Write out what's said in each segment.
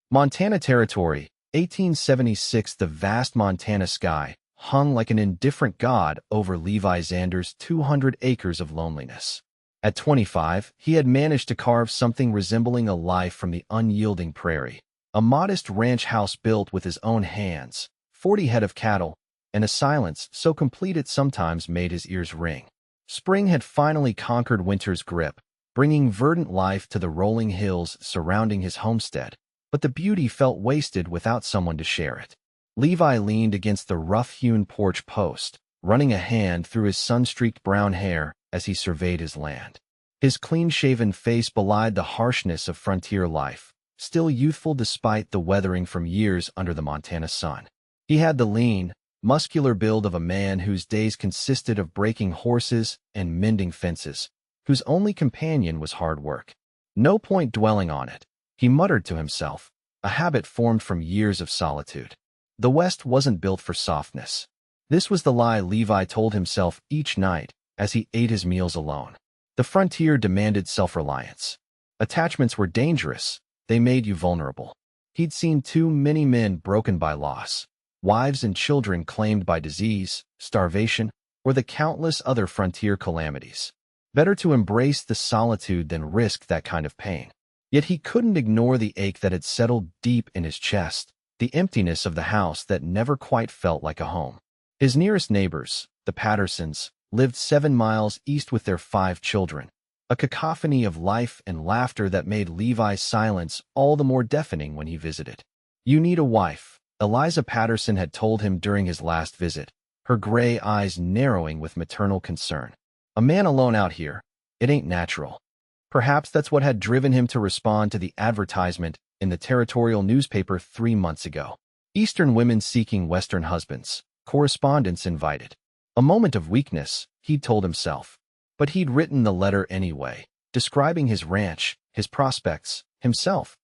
Montana Territory, 1876. The vast Montana sky hung like an indifferent god over Levi Xanders' 200 acres of loneliness. At 25, he had managed to carve something resembling a life from the unyielding prairie. A modest ranch house built with his own hands, 40 head of cattle, and a silence so complete it sometimes made his ears ring. Spring had finally conquered winter's grip, bringing verdant life to the rolling hills surrounding his homestead, but the beauty felt wasted without someone to share it. Levi leaned against the rough-hewn porch post, running a hand through his sun-streaked brown hair as he surveyed his land. His clean-shaven face belied the harshness of frontier life, still youthful despite the weathering from years under the Montana sun. He had the lean, muscular build of a man whose days consisted of breaking horses and mending fences, whose only companion was hard work. No point dwelling on it, he muttered to himself, a habit formed from years of solitude. The West wasn't built for softness. This was the lie Levi told himself each night as he ate his meals alone. The frontier demanded self-reliance. Attachments were dangerous. They made you vulnerable. He'd seen too many men broken by loss, wives and children claimed by disease, starvation, or the countless other frontier calamities. Better to embrace the solitude than risk that kind of pain. Yet he couldn't ignore the ache that had settled deep in his chest, the emptiness of the house that never quite felt like a home. His nearest neighbors, the Pattersons, lived 7 miles east with their 5 children, a cacophony of life and laughter that made Levi's silence all the more deafening when he visited. "You need a wife," Eliza Patterson had told him during his last visit, her gray eyes narrowing with maternal concern. "A man alone out here, it ain't natural." Perhaps that's what had driven him to respond to the advertisement in the territorial newspaper 3 months ago. Eastern women seeking Western husbands, correspondents invited. A moment of weakness, he'd told himself. But he'd written the letter anyway, describing his ranch, his prospects, himself,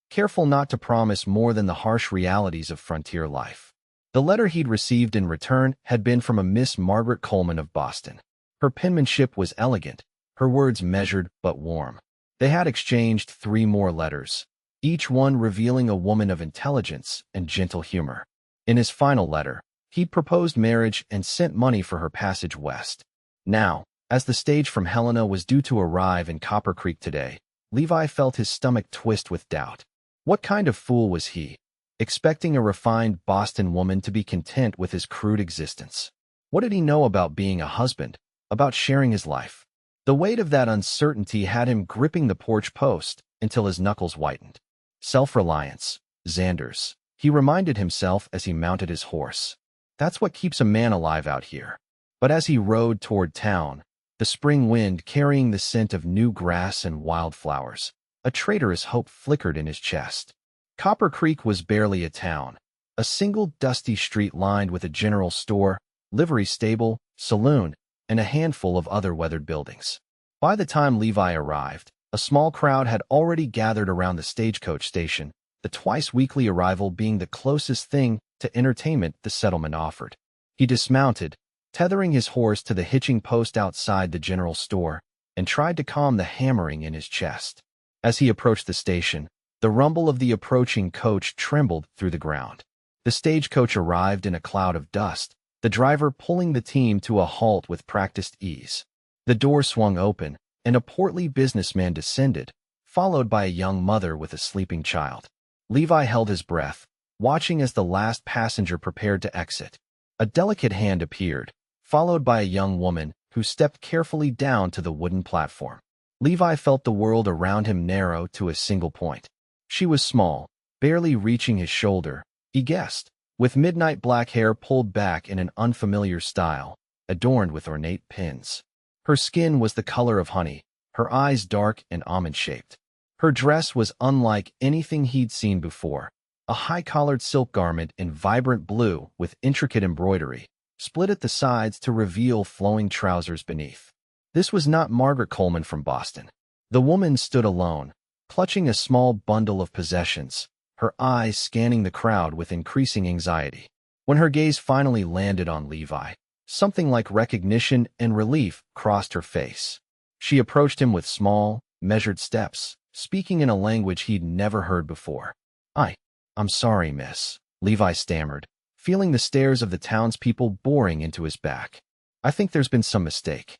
careful not to promise more than the harsh realities of frontier life. The letter he'd received in return had been from a Miss Margaret Coleman of Boston. Her penmanship was elegant, her words measured but warm. They had exchanged 3 more letters, each one revealing a woman of intelligence and gentle humor. In his final letter, he'd proposed marriage and sent money for her passage west. Now, as the stage from Helena was due to arrive in Copper Creek today, Levi felt his stomach twist with doubt. What kind of fool was he, expecting a refined Boston woman to be content with his crude existence? What did he know about being a husband, about sharing his life? The weight of that uncertainty had him gripping the porch post until his knuckles whitened. Self-reliance, Xanders, he reminded himself as he mounted his horse. That's what keeps a man alive out here. But as he rode toward town, the spring wind carrying the scent of new grass and wildflowers, a traitorous hope flickered in his chest. Copper Creek was barely a town, a single dusty street lined with a general store, livery stable, saloon, and a handful of other weathered buildings. By the time Levi arrived, a small crowd had already gathered around the stagecoach station, the twice-weekly arrival being the closest thing to entertainment the settlement offered. He dismounted, tethering his horse to the hitching post outside the general store, and tried to calm the hammering in his chest. As he approached the station, the rumble of the approaching coach trembled through the ground. The stagecoach arrived in a cloud of dust, the driver pulling the team to a halt with practiced ease. The door swung open, and a portly businessman descended, followed by a young mother with a sleeping child. Levi held his breath, watching as the last passenger prepared to exit. A delicate hand appeared, followed by a young woman who stepped carefully down to the wooden platform. Levi felt the world around him narrow to a single point. She was small, barely reaching his shoulder, he guessed, with midnight black hair pulled back in an unfamiliar style, adorned with ornate pins. Her skin was the color of honey, her eyes dark and almond-shaped. Her dress was unlike anything he'd seen before, a high-collared silk garment in vibrant blue with intricate embroidery, split at the sides to reveal flowing trousers beneath. This was not Margaret Coleman from Boston. The woman stood alone, clutching a small bundle of possessions, her eyes scanning the crowd with increasing anxiety. When her gaze finally landed on Levi, something like recognition and relief crossed her face. She approached him with small, measured steps, speaking in a language he'd never heard before. I'm sorry, miss, Levi stammered, feeling the stares of the townspeople boring into his back. I think there's been some mistake.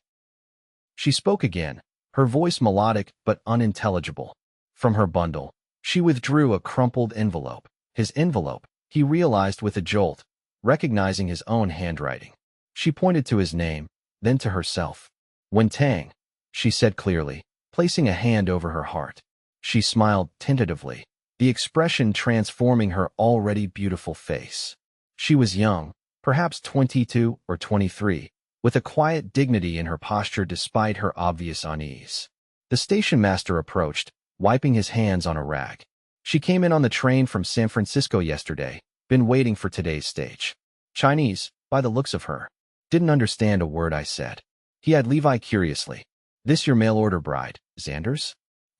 She spoke again, her voice melodic but unintelligible. From her bundle, she withdrew a crumpled envelope. His envelope, he realized with a jolt, recognizing his own handwriting. She pointed to his name, then to herself. Wen Tang, she said clearly, placing a hand over her heart. She smiled tentatively, the expression transforming her already beautiful face. She was young, perhaps 22 or 23, with a quiet dignity in her posture despite her obvious unease. The station master approached, wiping his hands on a rag. She came in on the train from San Francisco yesterday, been waiting for today's stage. Chinese, by the looks of her. Didn't understand a word I said. He eyed Levi curiously. This your mail-order bride, Xanders?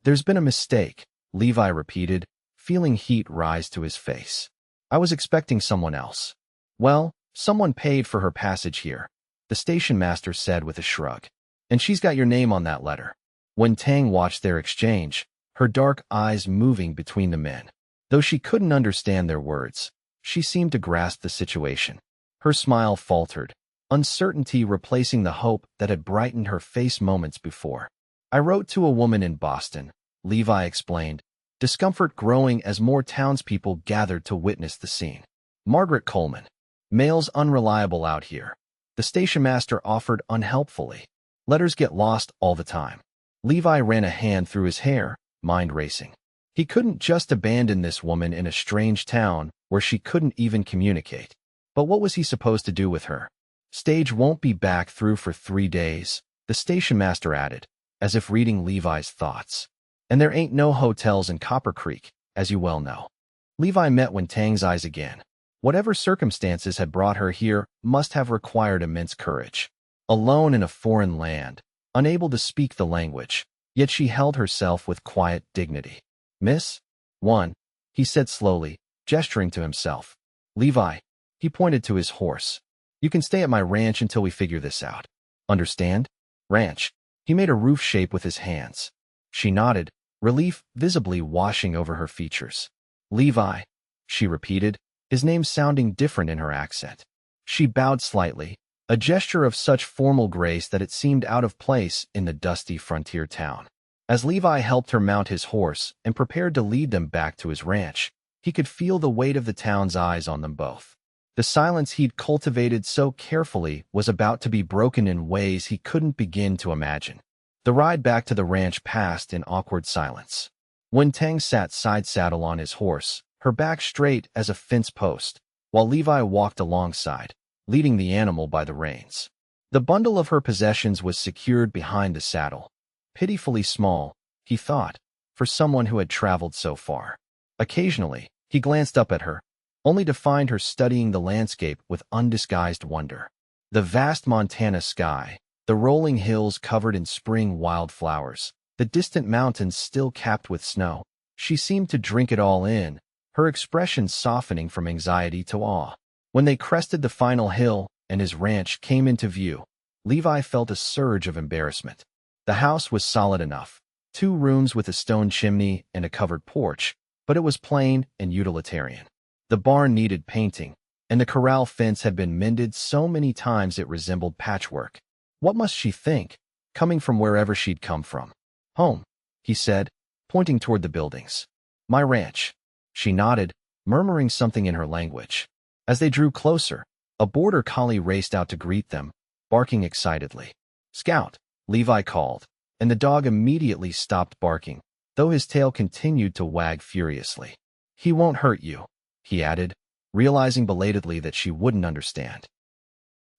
There's been a mistake, Levi repeated, feeling heat rise to his face. I was expecting someone else. Well, someone paid for her passage here, the station master said with a shrug. And she's got your name on that letter. When Tang watched their exchange, her dark eyes moving between the men. Though she couldn't understand their words, she seemed to grasp the situation. Her smile faltered, uncertainty replacing the hope that had brightened her face moments before. I wrote to a woman in Boston, Levi explained, discomfort growing as more townspeople gathered to witness the scene. Margaret Coleman. Mail's unreliable out here, the station master offered unhelpfully. Letters get lost all the time. Levi ran a hand through his hair, mind racing. He couldn't just abandon this woman in a strange town where she couldn't even communicate. But what was he supposed to do with her? Stage won't be back through for 3 days, the station master added, as if reading Levi's thoughts. And there ain't no hotels in Copper Creek, as you well know. Levi met Wen Tang's eyes again. Whatever circumstances had brought her here must have required immense courage. Alone in a foreign land, unable to speak the language, yet she held herself with quiet dignity. Miss? One, he said slowly, gesturing to himself. Levi, he pointed to his horse. You can stay at my ranch until we figure this out. Understand? Ranch. He made a roof shape with his hands. She nodded, relief visibly washing over her features. Levi, she repeated, his name sounding different in her accent. She bowed slightly, a gesture of such formal grace that it seemed out of place in the dusty frontier town. As Levi helped her mount his horse and prepared to lead them back to his ranch, he could feel the weight of the town's eyes on them both. The silence he'd cultivated so carefully was about to be broken in ways he couldn't begin to imagine. The ride back to the ranch passed in awkward silence. Wen Tang sat side-saddle on his horse, her back straight as a fence post, while Levi walked alongside, leading the animal by the reins. The bundle of her possessions was secured behind the saddle. Pitifully small, he thought, for someone who had traveled so far. Occasionally, he glanced up at her, only to find her studying the landscape with undisguised wonder. The vast Montana sky, the rolling hills covered in spring wildflowers, the distant mountains still capped with snow. She seemed to drink it all in, her expression softening from anxiety to awe. When they crested the final hill and his ranch came into view, Levi felt a surge of embarrassment. The house was solid enough, 2 rooms with a stone chimney and a covered porch, but it was plain and utilitarian. The barn needed painting, and the corral fence had been mended so many times it resembled patchwork. What must she think, coming from wherever she'd come from? Home, he said, pointing toward the buildings. My ranch. She nodded, murmuring something in her language. As they drew closer, a border collie raced out to greet them, barking excitedly. Scout, Levi called, and the dog immediately stopped barking, though his tail continued to wag furiously. He won't hurt you, he added, realizing belatedly that she wouldn't understand.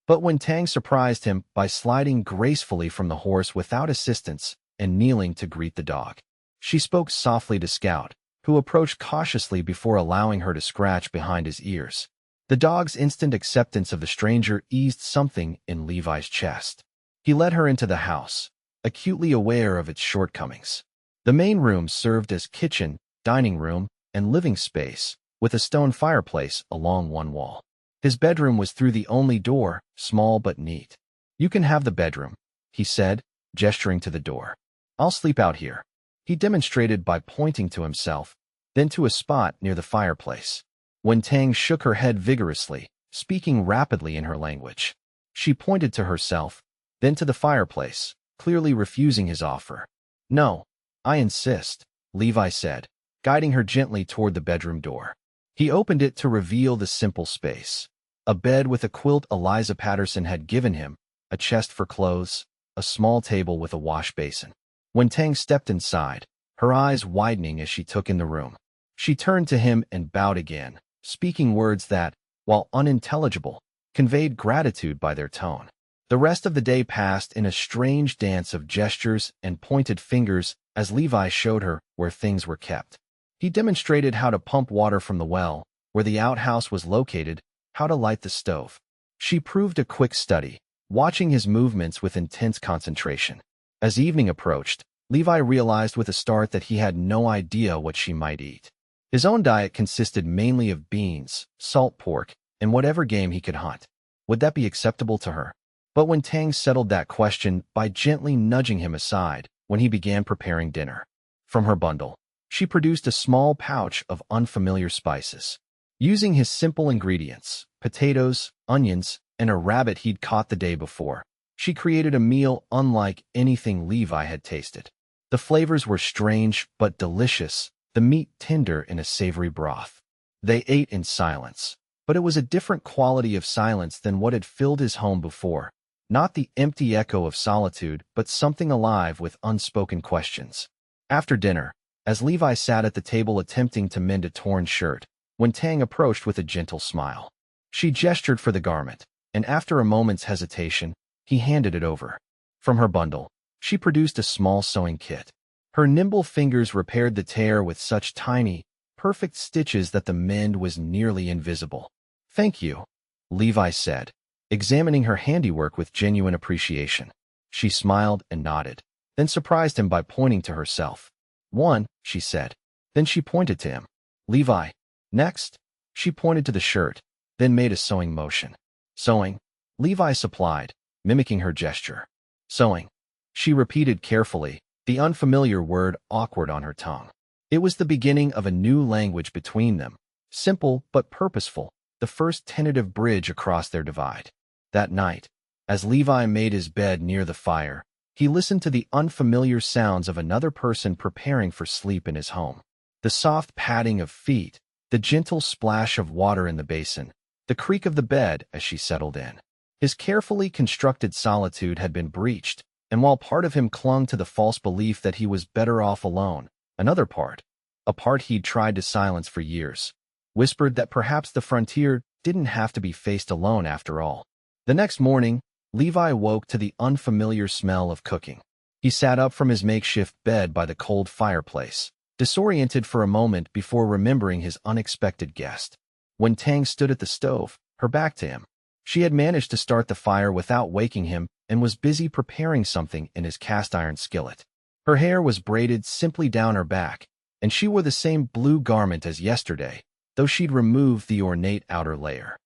But when Tang surprised him by sliding gracefully from the horse without assistance and kneeling to greet the dog, she spoke softly to Scout, who approached cautiously before allowing her to scratch behind his ears. The dog's instant acceptance of the stranger eased something in Levi's chest. He led her into the house, acutely aware of its shortcomings. The main room served as kitchen, dining room, and living space, with a stone fireplace along one wall. His bedroom was through the only door, small but neat. You can have the bedroom, he said, gesturing to the door. I'll sleep out here. He demonstrated by pointing to himself, then to a spot near the fireplace. Wen Tang shook her head vigorously, speaking rapidly in her language. She pointed to herself, then to the fireplace, clearly refusing his offer. "No, I insist," Levi said, guiding her gently toward the bedroom door. He opened it to reveal the simple space. A bed with a quilt Eliza Patterson had given him, a chest for clothes, a small table with a wash basin. When Tang stepped inside, her eyes widening as she took in the room, she turned to him and bowed again, speaking words that, while unintelligible, conveyed gratitude by their tone. The rest of the day passed in a strange dance of gestures and pointed fingers as Levi showed her where things were kept. He demonstrated how to pump water from the well, where the outhouse was located, how to light the stove. She proved a quick study, watching his movements with intense concentration. As evening approached, Levi realized with a start that he had no idea what she might eat. His own diet consisted mainly of beans, salt pork, and whatever game he could hunt. Would that be acceptable to her? But when Tang settled that question by gently nudging him aside when he began preparing dinner. From her bundle, she produced a small pouch of unfamiliar spices. Using his simple ingredients, potatoes, onions, and a rabbit he'd caught the day before, she created a meal unlike anything Levi had tasted. The flavors were strange but delicious, the meat tender in a savory broth. They ate in silence, but it was a different quality of silence than what had filled his home before. Not the empty echo of solitude, but something alive with unspoken questions. After dinner, as Levi sat at the table attempting to mend a torn shirt, when Tang approached with a gentle smile, she gestured for the garment, and after a moment's hesitation, he handed it over. From her bundle, she produced a small sewing kit. Her nimble fingers repaired the tear with such tiny, perfect stitches that the mend was nearly invisible. "Thank you," Levi said, examining her handiwork with genuine appreciation. She smiled and nodded, then surprised him by pointing to herself. "One," she said. Then she pointed to him. "Levi." Next, she pointed to the shirt, then made a sewing motion. "Sewing," Levi supplied, mimicking her gesture. "Sewing," she repeated carefully, the unfamiliar word awkward on her tongue. It was the beginning of a new language between them, simple but purposeful, the first tentative bridge across their divide. That night, as Levi made his bed near the fire, he listened to the unfamiliar sounds of another person preparing for sleep in his home. The soft padding of feet, the gentle splash of water in the basin, the creak of the bed as she settled in. His carefully constructed solitude had been breached, and while part of him clung to the false belief that he was better off alone, another part, a part he'd tried to silence for years, whispered that perhaps the frontier didn't have to be faced alone after all. The next morning, Levi woke to the unfamiliar smell of cooking. He sat up from his makeshift bed by the cold fireplace, disoriented for a moment before remembering his unexpected guest. When Tang stood at the stove, her back to him, she had managed to start the fire without waking him and was busy preparing something in his cast-iron skillet. Her hair was braided simply down her back, and she wore the same blue garment as yesterday, though she'd removed the ornate outer layer.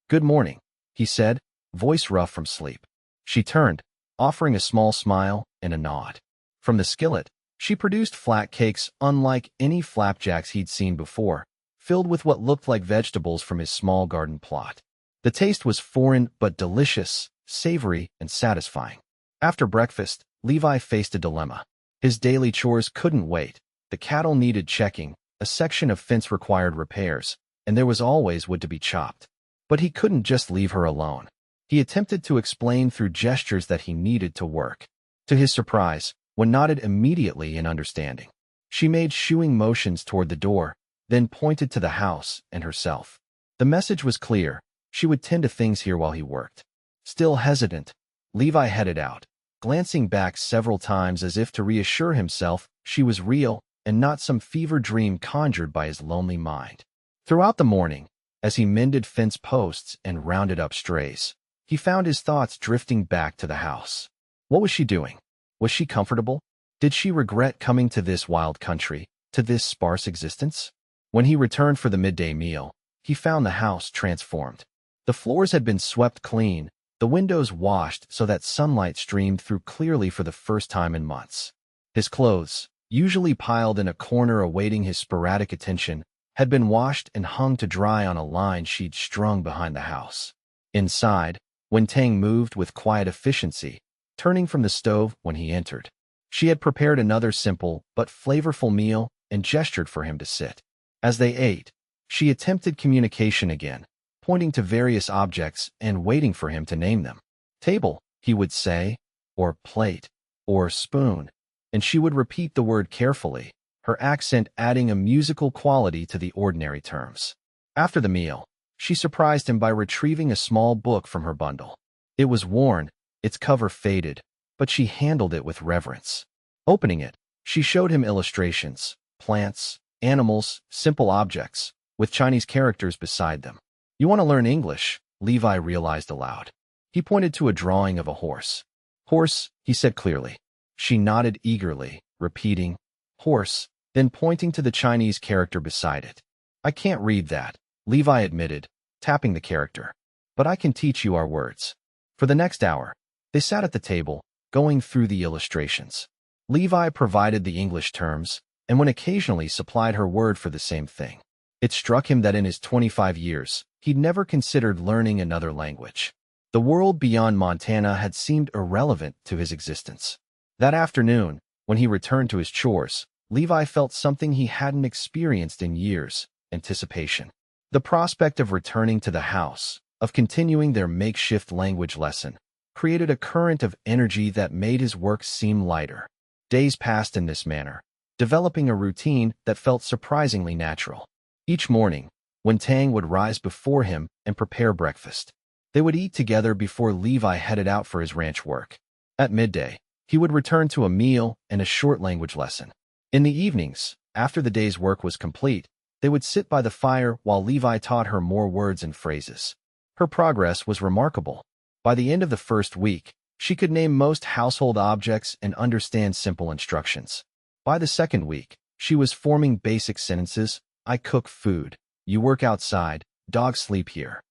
"Good morning," he said, voice rough from sleep. She turned, offering a small smile and a nod. From the skillet, she produced flat cakes unlike any flapjacks he'd seen before, filled with what looked like vegetables from his small garden plot. The taste was foreign but delicious, savory, and satisfying. After breakfast, Levi faced a dilemma. His daily chores couldn't wait. The cattle needed checking, a section of fence required repairs, and there was always wood to be chopped. But he couldn't just leave her alone. He attempted to explain through gestures that he needed to work. To his surprise, Wen nodded immediately in understanding. She made shooing motions toward the door, then pointed to the house and herself. The message was clear. She would tend to things here while he worked. Still hesitant, Levi headed out, glancing back several times as if to reassure himself she was real and not some fever dream conjured by his lonely mind. Throughout the morning, as he mended fence posts and rounded up strays, he found his thoughts drifting back to the house. What was she doing? Was she comfortable? Did she regret coming to this wild country, to this sparse existence? When he returned for the midday meal, he found the house transformed. The floors had been swept clean, the windows washed so that sunlight streamed through clearly for the first time in months. His clothes, usually piled in a corner awaiting his sporadic attention, had been washed and hung to dry on a line she'd strung behind the house. Inside, Wen Tang moved with quiet efficiency, turning from the stove when he entered. She had prepared another simple but flavorful meal and gestured for him to sit. As they ate, she attempted communication again, pointing to various objects and waiting for him to name them. Table, he would say, or plate, or spoon, and she would repeat the word carefully, her accent adding a musical quality to the ordinary terms. After the meal, she surprised him by retrieving a small book from her bundle. It was worn, its cover faded, but she handled it with reverence. Opening it, she showed him illustrations, plants, animals, simple objects, with Chinese characters beside them. "You want to learn English?" Levi realized aloud. He pointed to a drawing of a horse. "Horse," he said clearly. She nodded eagerly, repeating, "Horse," then pointing to the Chinese character beside it. "I can't read that," Levi admitted, tapping the character. "But I can teach you our words." For the next hour, they sat at the table, going through the illustrations. Levi provided the English terms, and when occasionally supplied her word for the same thing. It struck him that in his 25 years, he'd never considered learning another language. The world beyond Montana had seemed irrelevant to his existence. That afternoon, when he returned to his chores, Levi felt something he hadn't experienced in years: anticipation. The prospect of returning to the house, of continuing their makeshift language lesson, created a current of energy that made his work seem lighter. Days passed in this manner, developing a routine that felt surprisingly natural. Each morning, Wen Tang would rise before him and prepare breakfast. They would eat together before Levi headed out for his ranch work. At midday, he would return to a meal and a short language lesson. In the evenings, after the day's work was complete, they would sit by the fire while Levi taught her more words and phrases. Her progress was remarkable. By the end of the first week, she could name most household objects and understand simple instructions. By the second week, she was forming basic sentences: "I cook food. You work outside. Dogs sleep here."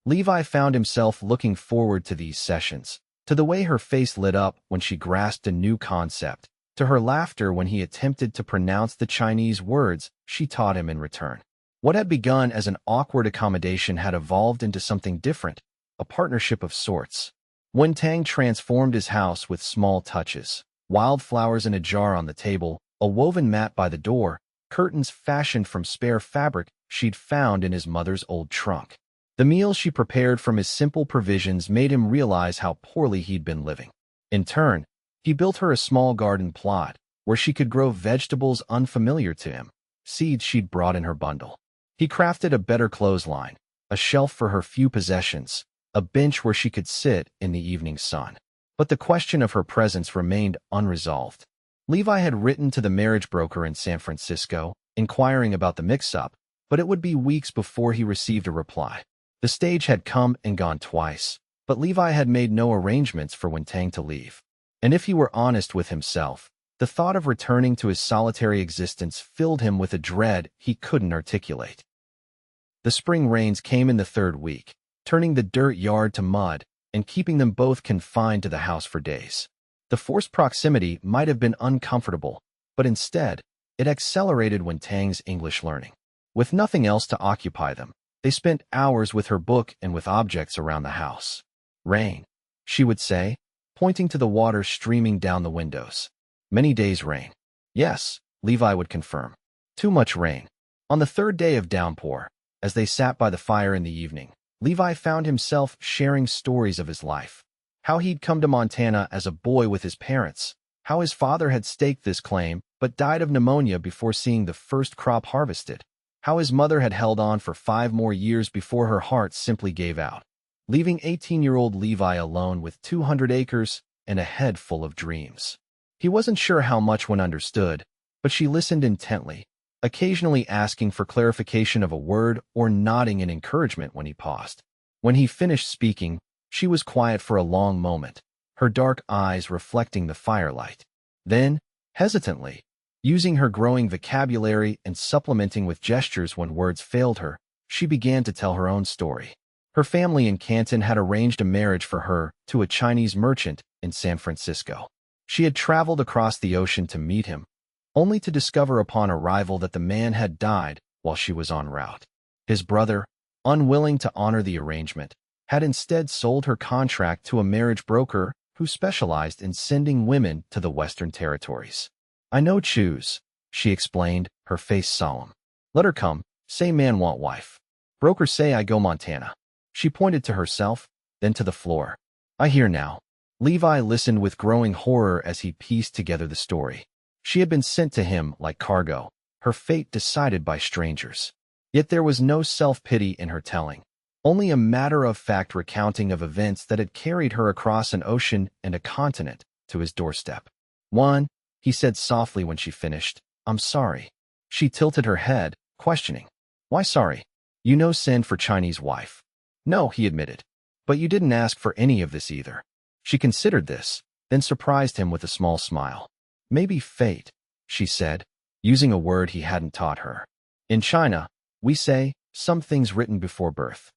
Levi found himself looking forward to these sessions, to the way her face lit up when she grasped a new concept, to her laughter when he attempted to pronounce the Chinese words she taught him in return. What had begun as an awkward accommodation had evolved into something different, a partnership of sorts. Wen Tang transformed his house with small touches: wildflowers in a jar on the table, a woven mat by the door, curtains fashioned from spare fabric she'd found in his mother's old trunk. The meals she prepared from his simple provisions made him realize how poorly he'd been living. In turn, he built her a small garden plot where she could grow vegetables unfamiliar to him, seeds she'd brought in her bundle. He crafted a better clothesline, a shelf for her few possessions, a bench where she could sit in the evening sun. But the question of her presence remained unresolved. Levi had written to the marriage broker in San Francisco, inquiring about the mix-up, but it would be weeks before he received a reply. The stage had come and gone twice, but Levi had made no arrangements for Wen Tang to leave. And if he were honest with himself, the thought of returning to his solitary existence filled him with a dread he couldn't articulate. The spring rains came in the third week, turning the dirt yard to mud and keeping them both confined to the house for days. The forced proximity might have been uncomfortable, but instead, it accelerated Wen Tang's English learning. With nothing else to occupy them, they spent hours with her book and with objects around the house. "Rain," she would say, pointing to the water streaming down the windows. "Many days rain." "Yes," Levi would confirm. "Too much rain." On the third day of downpour, as they sat by the fire in the evening, Levi found himself sharing stories of his life. How he'd come to Montana as a boy with his parents, how his father had staked this claim but died of pneumonia before seeing the first crop harvested, how his mother had held on for 5 more years before her heart simply gave out, leaving 18-year-old Levi alone with 200 acres and a head full of dreams. He wasn't sure how much one understood, but she listened intently, occasionally asking for clarification of a word or nodding in encouragement when he paused. When he finished speaking, she was quiet for a long moment, her dark eyes reflecting the firelight. Then, hesitantly, using her growing vocabulary and supplementing with gestures when words failed her, she began to tell her own story. Her family in Canton had arranged a marriage for her to a Chinese merchant in San Francisco. She had traveled across the ocean to meet him, only to discover upon arrival that the man had died while she was en route. His brother, unwilling to honor the arrangement, had instead sold her contract to a marriage broker who specialized in sending women to the Western Territories. "I no choose," she explained, her face solemn. "Let her come, say man want wife. Broker say I go Montana." She pointed to herself, then to the floor. "I hear now." Levi listened with growing horror as he pieced together the story. She had been sent to him like cargo, her fate decided by strangers. Yet there was no self-pity in her telling, only a matter-of-fact recounting of events that had carried her across an ocean and a continent to his doorstep. "One," he said softly when she finished, "I'm sorry." She tilted her head, questioning. "Why sorry? You no send for Chinese wife." "No," he admitted. "But you didn't ask for any of this either." She considered this, then surprised him with a small smile. "Maybe fate," she said, using a word he hadn't taught her. "In China, we say, some things written before birth."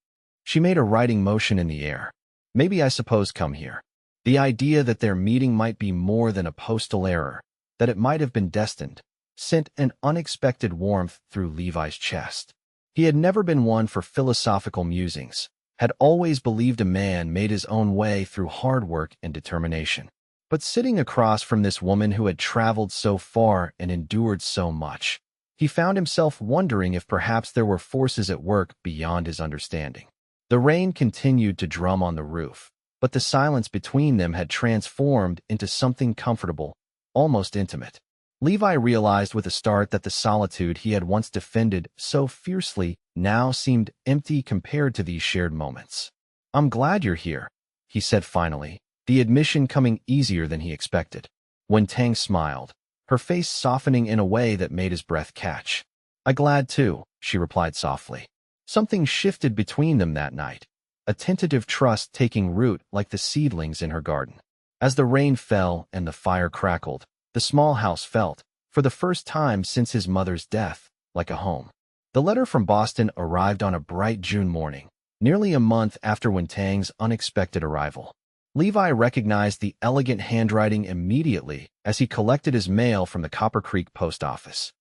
She made a writing motion in the air. "Maybe I suppose come here." The idea that their meeting might be more than a postal error, that it might have been destined, sent an unexpected warmth through Levi's chest. He had never been one for philosophical musings, had always believed a man made his own way through hard work and determination. But sitting across from this woman who had traveled so far and endured so much, he found himself wondering if perhaps there were forces at work beyond his understanding. The rain continued to drum on the roof, but the silence between them had transformed into something comfortable, almost intimate. Levi realized with a start that the solitude he had once defended so fiercely now seemed empty compared to these shared moments. "I'm glad you're here," he said finally, the admission coming easier than he expected. Wen Tang smiled, her face softening in a way that made his breath catch. "I'm glad too," she replied softly. Something shifted between them that night, a tentative trust taking root like the seedlings in her garden. As the rain fell and the fire crackled, the small house felt, for the first time since his mother's death, like a home. The letter from Boston arrived on a bright June morning, nearly a month after Wen Tang's unexpected arrival. Levi recognized the elegant handwriting immediately as he collected his mail from the Copper Creek post office.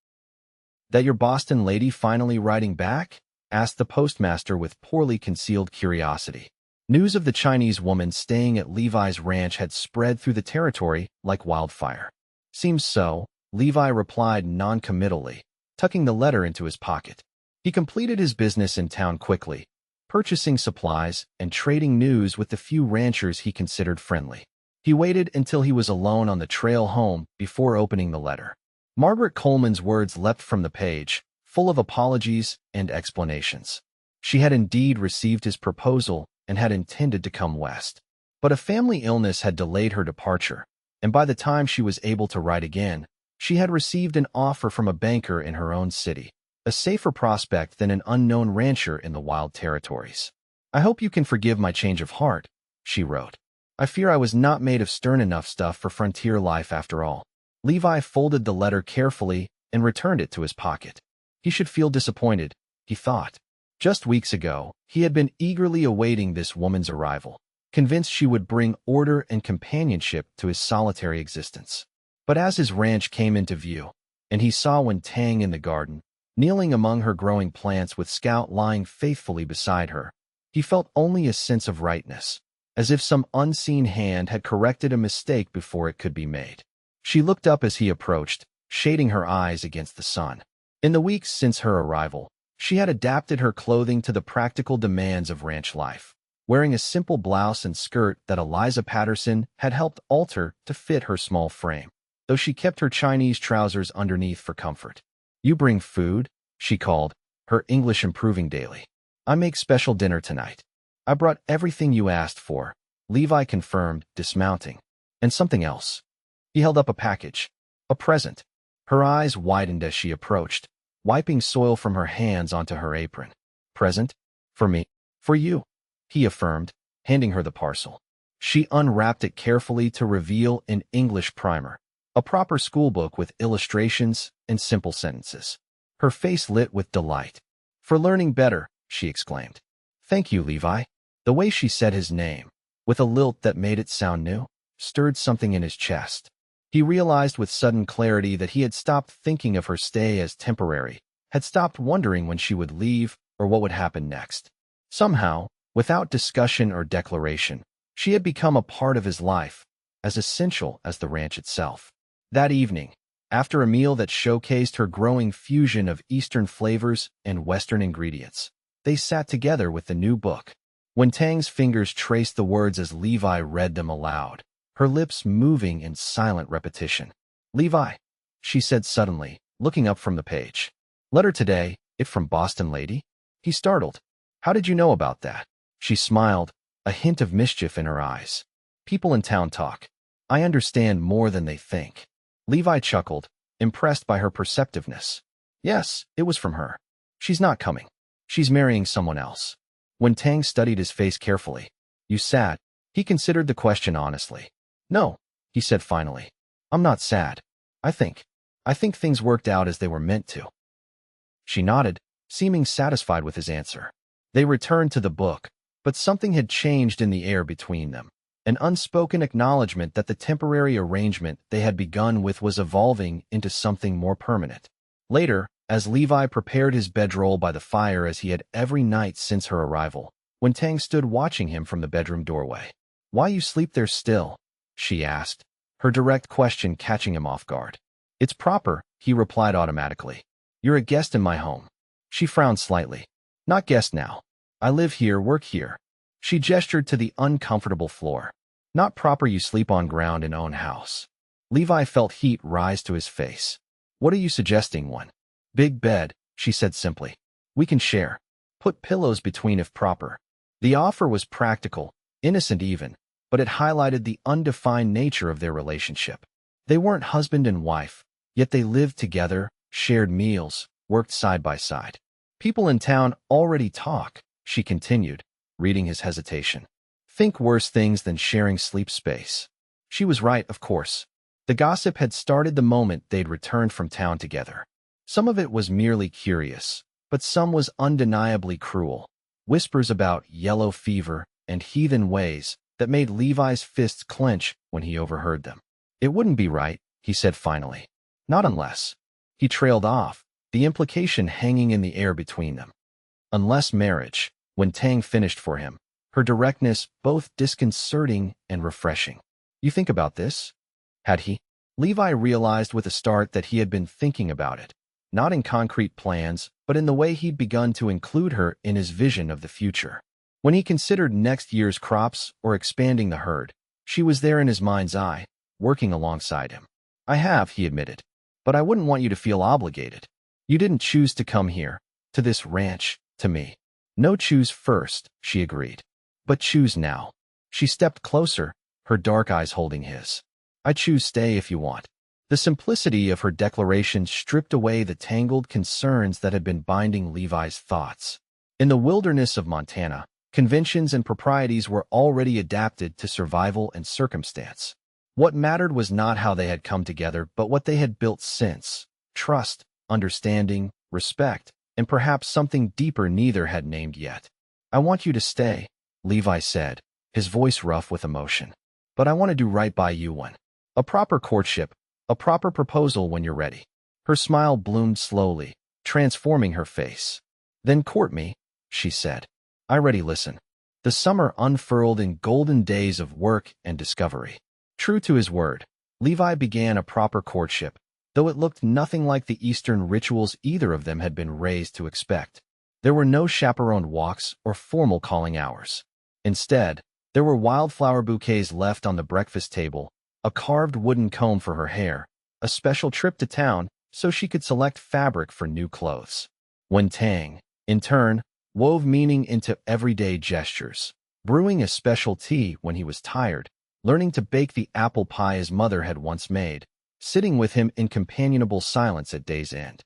"That your Boston lady finally writing back?" asked the postmaster with poorly concealed curiosity. News of the Chinese woman staying at Levi's ranch had spread through the territory like wildfire. "Seems so," Levi replied non-committally, tucking the letter into his pocket. He completed his business in town quickly, purchasing supplies and trading news with the few ranchers he considered friendly. He waited until he was alone on the trail home before opening the letter. Margaret Coleman's words leapt from the page, full of apologies and explanations. She had indeed received his proposal and had intended to come west. But a family illness had delayed her departure, and by the time she was able to write again, she had received an offer from a banker in her own city, a safer prospect than an unknown rancher in the wild territories. "I hope you can forgive my change of heart," she wrote. "I fear I was not made of stern enough stuff for frontier life after all." Levi folded the letter carefully and returned it to his pocket. He should feel disappointed, he thought. Just weeks ago, he had been eagerly awaiting this woman's arrival, convinced she would bring order and companionship to his solitary existence. But as his ranch came into view, and he saw Wen Tang in the garden, kneeling among her growing plants with Scout lying faithfully beside her, he felt only a sense of rightness, as if some unseen hand had corrected a mistake before it could be made. She looked up as he approached, shading her eyes against the sun. In the weeks since her arrival, she had adapted her clothing to the practical demands of ranch life, wearing a simple blouse and skirt that Eliza Patterson had helped alter to fit her small frame, though she kept her Chinese trousers underneath for comfort. "You bring food?" she called, her English improving daily. "I make special dinner tonight." "I brought everything you asked for," Levi confirmed, dismounting. "And something else." He held up a package. A present. Her eyes widened as she approached, wiping soil from her hands onto her apron. "Present? For me?" "For you," he affirmed, handing her the parcel. She unwrapped it carefully to reveal an English primer, a proper schoolbook with illustrations and simple sentences. Her face lit with delight. "For learning better," she exclaimed. "Thank you, Levi." The way she said his name, with a lilt that made it sound new, stirred something in his chest. He realized with sudden clarity that he had stopped thinking of her stay as temporary, had stopped wondering when she would leave or what would happen next. Somehow, without discussion or declaration, she had become a part of his life, as essential as the ranch itself. That evening, after a meal that showcased her growing fusion of Eastern flavors and Western ingredients, they sat together with the new book. Wen Tang's fingers traced the words as Levi read them aloud, her lips moving in silent repetition. "Levi," she said suddenly, looking up from the page. "Letter today, it from Boston lady?" He startled. "How did you know about that?" She smiled, a hint of mischief in her eyes. "People in town talk. I understand more than they think." Levi chuckled, impressed by her perceptiveness. "Yes, it was from her. She's not coming. She's marrying someone else." Wen Tang studied his face carefully. "You sad?" He considered the question honestly. "No," he said finally. "I'm not sad. I think things worked out as they were meant to." She nodded, seeming satisfied with his answer. They returned to the book, but something had changed in the air between them. An unspoken acknowledgement that the temporary arrangement they had begun with was evolving into something more permanent. Later, as Levi prepared his bedroll by the fire as he had every night since her arrival, Wen Tang stood watching him from the bedroom doorway. "Why you sleep there still?" she asked, her direct question catching him off guard. "It's proper," he replied automatically. "You're a guest in my home." She frowned slightly. "Not guest now. I live here, work here." She gestured to the uncomfortable floor. "Not proper you sleep on ground in own house." Levi felt heat rise to his face. "What are you suggesting, one?" "Big bed," she said simply. "We can share. Put pillows between if proper." The offer was practical, innocent even, but it highlighted the undefined nature of their relationship. They weren't husband and wife, yet they lived together, shared meals, worked side by side. "People in town already talk," she continued, reading his hesitation. "Think worse things than sharing sleep space." She was right, of course. The gossip had started the moment they'd returned from town together. Some of it was merely curious, but some was undeniably cruel. Whispers about yellow fever and heathen ways that made Levi's fists clench when he overheard them. "It wouldn't be right," he said finally. "Not unless." He trailed off, the implication hanging in the air between them. "Unless marriage," Wen Tang finished for him, her directness both disconcerting and refreshing. "You think about this?" Had he? Levi realized with a start that he had been thinking about it, not in concrete plans, but in the way he'd begun to include her in his vision of the future. When he considered next year's crops or expanding the herd, she was there in his mind's eye, working alongside him. "I have," he admitted, "but I wouldn't want you to feel obligated. You didn't choose to come here, to this ranch, to me." "No, choose first," she agreed. "But choose now." She stepped closer, her dark eyes holding his. "I choose stay if you want." The simplicity of her declaration stripped away the tangled concerns that had been binding Levi's thoughts. In the wilderness of Montana, conventions and proprieties were already adapted to survival and circumstance. What mattered was not how they had come together, but what they had built since: trust, understanding, respect, and perhaps something deeper neither had named yet. "I want you to stay," Levi said, his voice rough with emotion. "But I want to do right by you one. A proper courtship, a proper proposal when you're ready." Her smile bloomed slowly, transforming her face. "Then court me," she said. "I ready listen." The summer unfurled in golden days of work and discovery. True to his word, Levi began a proper courtship, though it looked nothing like the Eastern rituals either of them had been raised to expect. There were no chaperoned walks or formal calling hours. Instead, there were wildflower bouquets left on the breakfast table, a carved wooden comb for her hair, a special trip to town so she could select fabric for new clothes. Wen Tang, in turn, wove meaning into everyday gestures, brewing a special tea when he was tired, learning to bake the apple pie his mother had once made, sitting with him in companionable silence at day's end.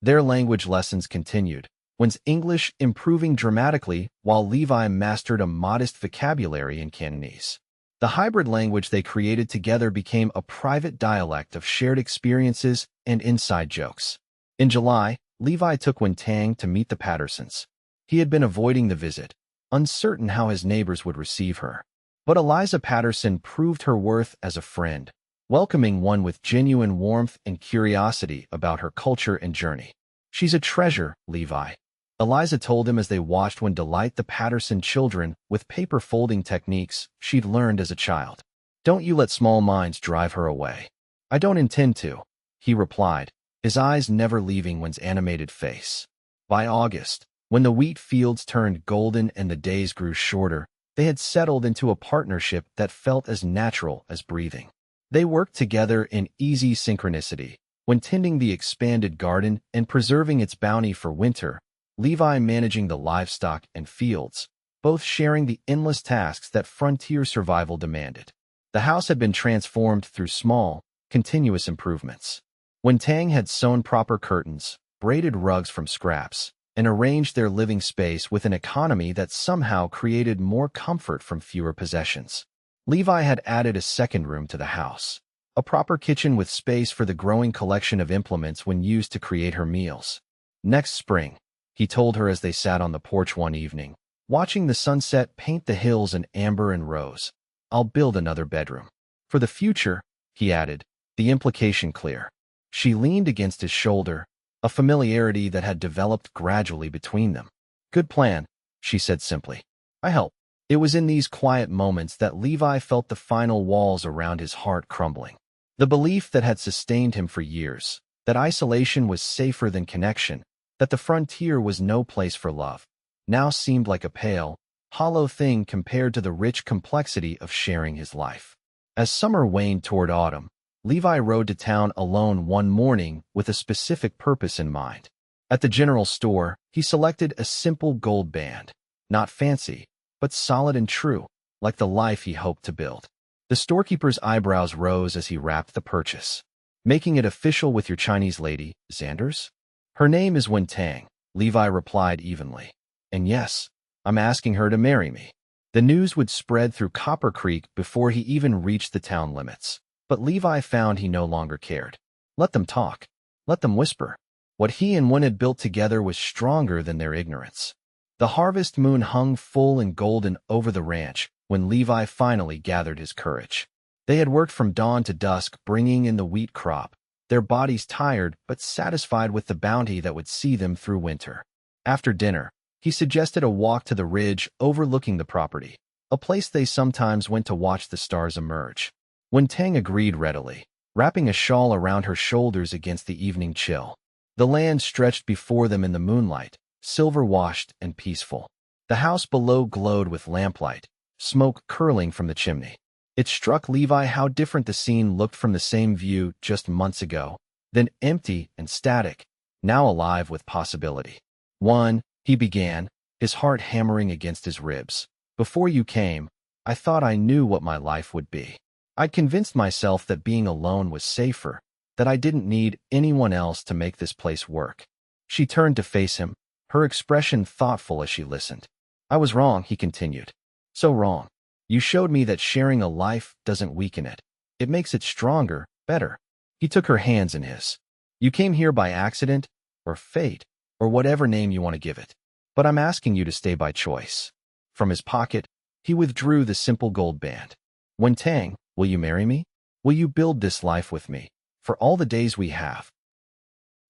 Their language lessons continued, Wen's English improving dramatically while Levi mastered a modest vocabulary in Cantonese. The hybrid language they created together became a private dialect of shared experiences and inside jokes. In July, Levi took Wen Tang to meet the Pattersons. He had been avoiding the visit, uncertain how his neighbors would receive her. But Eliza Patterson proved her worth as a friend, welcoming one with genuine warmth and curiosity about her culture and journey. "She's a treasure, Levi," Eliza told him as they watched when delight the Patterson children with paper folding techniques she'd learned as a child. "Don't you let small minds drive her away." "I don't intend to," he replied, his eyes never leaving Wen's animated face. By August, when the wheat fields turned golden and the days grew shorter, they had settled into a partnership that felt as natural as breathing. They worked together in easy synchronicity, when tending the expanded garden and preserving its bounty for winter, Levi managing the livestock and fields, both sharing the endless tasks that frontier survival demanded. The house had been transformed through small, continuous improvements. Wen Tang had sewn proper curtains, braided rugs from scraps, and arranged their living space with an economy that somehow created more comfort from fewer possessions. Levi had added a second room to the house, a proper kitchen with space for the growing collection of implements when used to create her meals. "Next spring," he told her as they sat on the porch one evening, watching the sunset paint the hills in amber and rose, "I'll build another bedroom." "For the future," he added, the implication clear. She leaned against his shoulder, a familiarity that had developed gradually between them. "Good plan," she said simply. "I help." It was in these quiet moments that Levi felt the final walls around his heart crumbling. The belief that had sustained him for years, that isolation was safer than connection, that the frontier was no place for love, now seemed like a pale, hollow thing compared to the rich complexity of sharing his life. As summer waned toward autumn, Levi rode to town alone one morning with a specific purpose in mind. At the general store, he selected a simple gold band, not fancy, but solid and true, like the life he hoped to build. The storekeeper's eyebrows rose as he wrapped the purchase. "Making it official with your Chinese lady, Xanders?" "Her name is Wen Tang," Levi replied evenly. "And yes, I'm asking her to marry me." The news would spread through Copper Creek before he even reached the town limits. But Levi found he no longer cared. Let them talk. Let them whisper. What he and Wen had built together was stronger than their ignorance. The harvest moon hung full and golden over the ranch when Levi finally gathered his courage. They had worked from dawn to dusk bringing in the wheat crop, their bodies tired but satisfied with the bounty that would see them through winter. After dinner, he suggested a walk to the ridge overlooking the property, a place they sometimes went to watch the stars emerge. Wen Tang agreed readily, wrapping a shawl around her shoulders against the evening chill. The land stretched before them in the moonlight, silver-washed and peaceful. The house below glowed with lamplight, smoke curling from the chimney. It struck Levi how different the scene looked from the same view just months ago, then empty and static, now alive with possibility. "One," he began, his heart hammering against his ribs. "Before you came, I thought I knew what my life would be. I'd convinced myself that being alone was safer, that I didn't need anyone else to make this place work." She turned to face him, her expression thoughtful as she listened. "I was wrong," he continued. "So wrong. You showed me that sharing a life doesn't weaken it. It makes it stronger, better." He took her hands in his. "You came here by accident, or fate, or whatever name you want to give it. But I'm asking you to stay by choice." From his pocket, he withdrew the simple gold band. "Wen Tang, will you marry me? Will you build this life with me, for all the days we have?"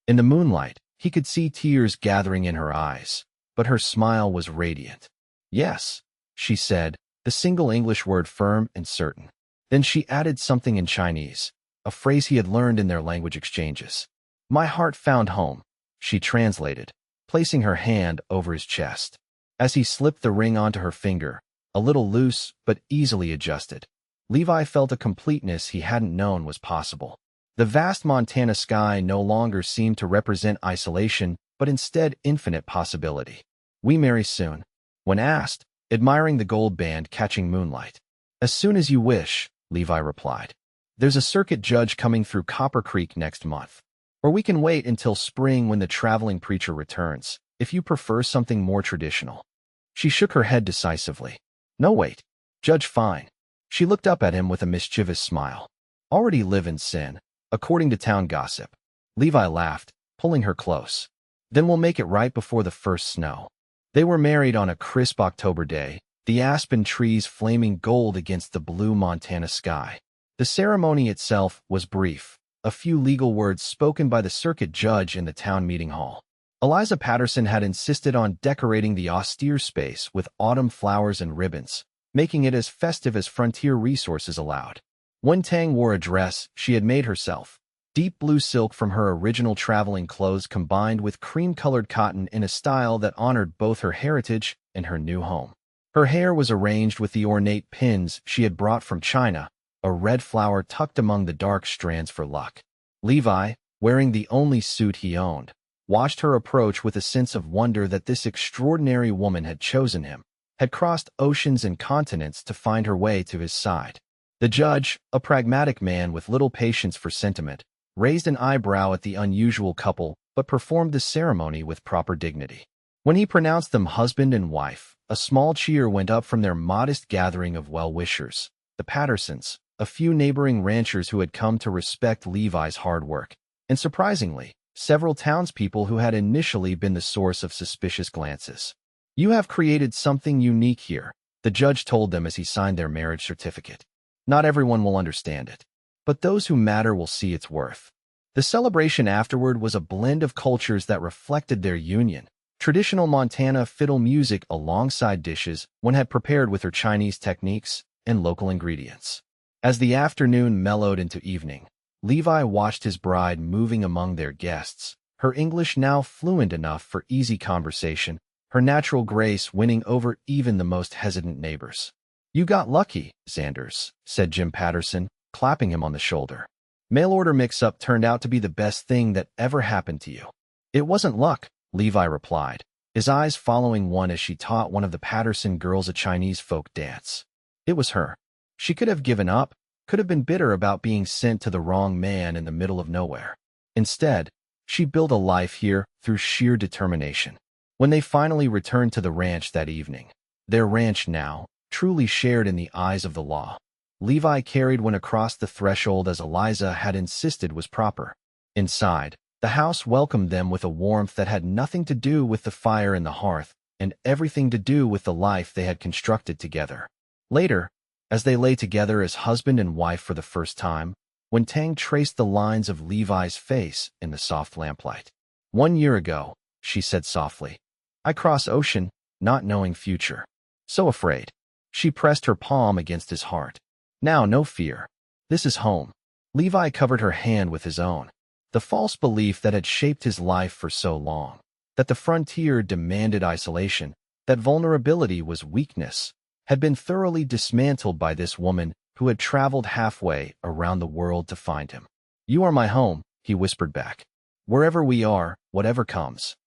In the moonlight, he could see tears gathering in her eyes, but her smile was radiant. "Yes," she said, the single English word firm and certain. Then she added something in Chinese, a phrase he had learned in their language exchanges. "My heart found home," she translated, placing her hand over his chest. As he slipped the ring onto her finger, a little loose but easily adjusted, Levi felt a completeness he hadn't known was possible. The vast Montana sky no longer seemed to represent isolation, but instead infinite possibility. "We marry soon?" When asked, admiring the gold band catching moonlight. "As soon as you wish," Levi replied. "There's a circuit judge coming through Copper Creek next month. Or we can wait until spring when the traveling preacher returns, if you prefer something more traditional." She shook her head decisively. "No, wait. Judge fine." She looked up at him with a mischievous smile. "Already live in sin, according to town gossip." Levi laughed, pulling her close. "Then we'll make it right before the first snow." They were married on a crisp October day, the aspen trees flaming gold against the blue Montana sky. The ceremony itself was brief, a few legal words spoken by the circuit judge in the town meeting hall. Eliza Patterson had insisted on decorating the austere space with autumn flowers and ribbons, making it as festive as frontier resources allowed. Wen Tang wore a dress she had made herself, deep blue silk from her original traveling clothes combined with cream-colored cotton in a style that honored both her heritage and her new home. Her hair was arranged with the ornate pins she had brought from China, a red flower tucked among the dark strands for luck. Levi, wearing the only suit he owned, watched her approach with a sense of wonder that this extraordinary woman had chosen him, had crossed oceans and continents to find her way to his side. The judge, a pragmatic man with little patience for sentiment, raised an eyebrow at the unusual couple but performed the ceremony with proper dignity. When he pronounced them husband and wife, a small cheer went up from their modest gathering of well-wishers, the Pattersons, a few neighboring ranchers who had come to respect Levi's hard work, and surprisingly, several townspeople who had initially been the source of suspicious glances. "You have created something unique here," the judge told them as he signed their marriage certificate. "Not everyone will understand it, but those who matter will see its worth." The celebration afterward was a blend of cultures that reflected their union. Traditional Montana fiddle music alongside dishes one had prepared with her Chinese techniques and local ingredients. As the afternoon mellowed into evening, Levi watched his bride moving among their guests, her English now fluent enough for easy conversation, her natural grace winning over even the most hesitant neighbors. "You got lucky, Xanders," said Jim Patterson, clapping him on the shoulder. "Mail-order mix-up turned out to be the best thing that ever happened to you." "It wasn't luck," Levi replied, his eyes following one as she taught one of the Patterson girls a Chinese folk dance. "It was her. She could have given up, could have been bitter about being sent to the wrong man in the middle of nowhere. Instead, she built a life here through sheer determination." When they finally returned to the ranch that evening, their ranch now, truly shared in the eyes of the law, Levi carried one across the threshold as Eliza had insisted was proper. Inside, the house welcomed them with a warmth that had nothing to do with the fire in the hearth and everything to do with the life they had constructed together. Later, as they lay together as husband and wife for the first time, Wen Tang traced the lines of Levi's face in the soft lamplight. "1 year ago," she said softly, "I cross ocean, not knowing future. So afraid." She pressed her palm against his heart. "Now no fear. This is home." Levi covered her hand with his own. The false belief that had shaped his life for so long, that the frontier demanded isolation, that vulnerability was weakness, had been thoroughly dismantled by this woman who had traveled halfway around the world to find him. "You are my home," he whispered back. "Wherever we are, whatever comes."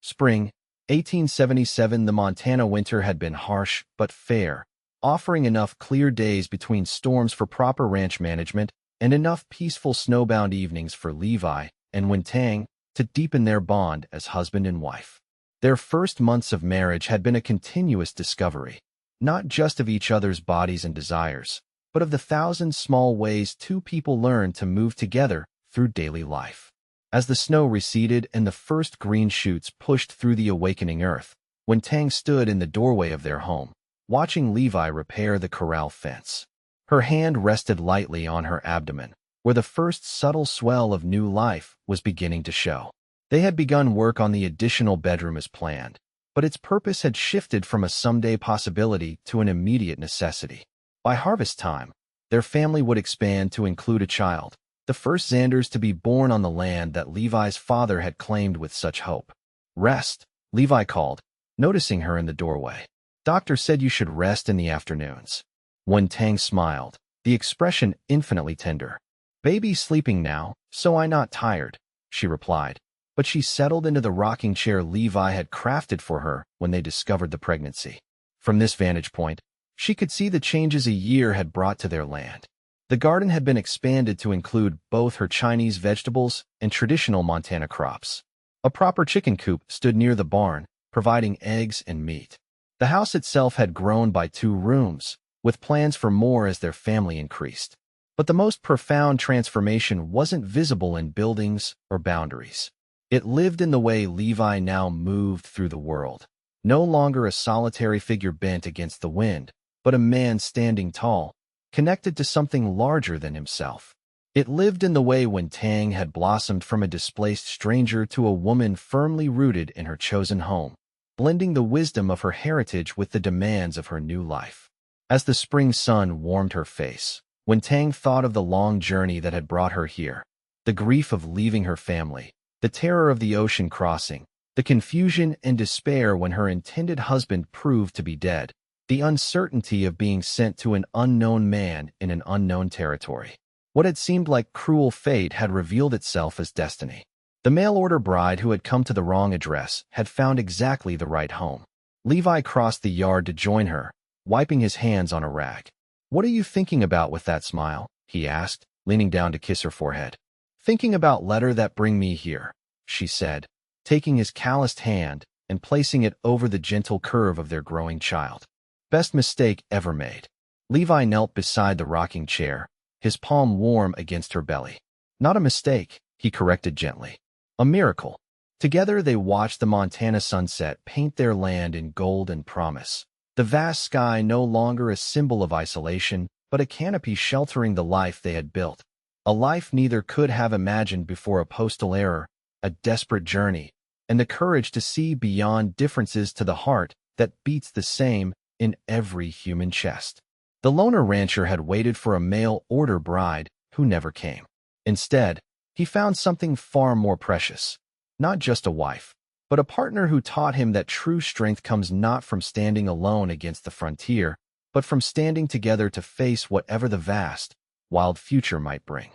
Spring, 1877. The Montana winter had been harsh but fair, offering enough clear days between storms for proper ranch management and enough peaceful snowbound evenings for Levi and Wen Tang to deepen their bond as husband and wife. Their first months of marriage had been a continuous discovery, not just of each other's bodies and desires, but of the thousand small ways two people learn to move together through daily life. As the snow receded and the first green shoots pushed through the awakening earth, Wen Tang stood in the doorway of their home, watching Levi repair the corral fence. Her hand rested lightly on her abdomen, where the first subtle swell of new life was beginning to show. They had begun work on the additional bedroom as planned, but its purpose had shifted from a someday possibility to an immediate necessity. By harvest time, their family would expand to include a child, the first Xanders to be born on the land that Levi's father had claimed with such hope. "Rest," Levi called, noticing her in the doorway. "Doctor said you should rest in the afternoons." Wen Tang smiled, the expression infinitely tender. "Baby's sleeping now, so I not tired," she replied, but she settled into the rocking chair Levi had crafted for her when they discovered the pregnancy. From this vantage point, she could see the changes a year had brought to their land. The garden had been expanded to include both her Chinese vegetables and traditional Montana crops. A proper chicken coop stood near the barn, providing eggs and meat. The house itself had grown by 2 rooms, with plans for more as their family increased. But the most profound transformation wasn't visible in buildings or boundaries. It lived in the way Levi now moved through the world. No longer a solitary figure bent against the wind, but a man standing tall, connected to something larger than himself. It lived in the way Wen Tang had blossomed from a displaced stranger to a woman firmly rooted in her chosen home, blending the wisdom of her heritage with the demands of her new life. As the spring sun warmed her face, Wen Tang thought of the long journey that had brought her here, the grief of leaving her family, the terror of the ocean crossing, the confusion and despair when her intended husband proved to be dead, the uncertainty of being sent to an unknown man in an unknown territory. What had seemed like cruel fate had revealed itself as destiny. The mail-order bride who had come to the wrong address had found exactly the right home. Levi crossed the yard to join her, wiping his hands on a rag. "What are you thinking about with that smile?" he asked, leaning down to kiss her forehead. "Thinking about letter that bring me here," she said, taking his calloused hand and placing it over the gentle curve of their growing child. "Best mistake ever made." Levi knelt beside the rocking chair, his palm warm against her belly. "Not a mistake," he corrected gently. "A miracle." Together they watched the Montana sunset paint their land in gold and promise. The vast sky no longer a symbol of isolation, but a canopy sheltering the life they had built. A life neither could have imagined before a postal error, a desperate journey, and the courage to see beyond differences to the heart that beats the same in every human chest. The loner rancher had waited for a mail-order bride who never came. Instead, he found something far more precious. Not just a wife, but a partner who taught him that true strength comes not from standing alone against the frontier, but from standing together to face whatever the vast, wild future might bring.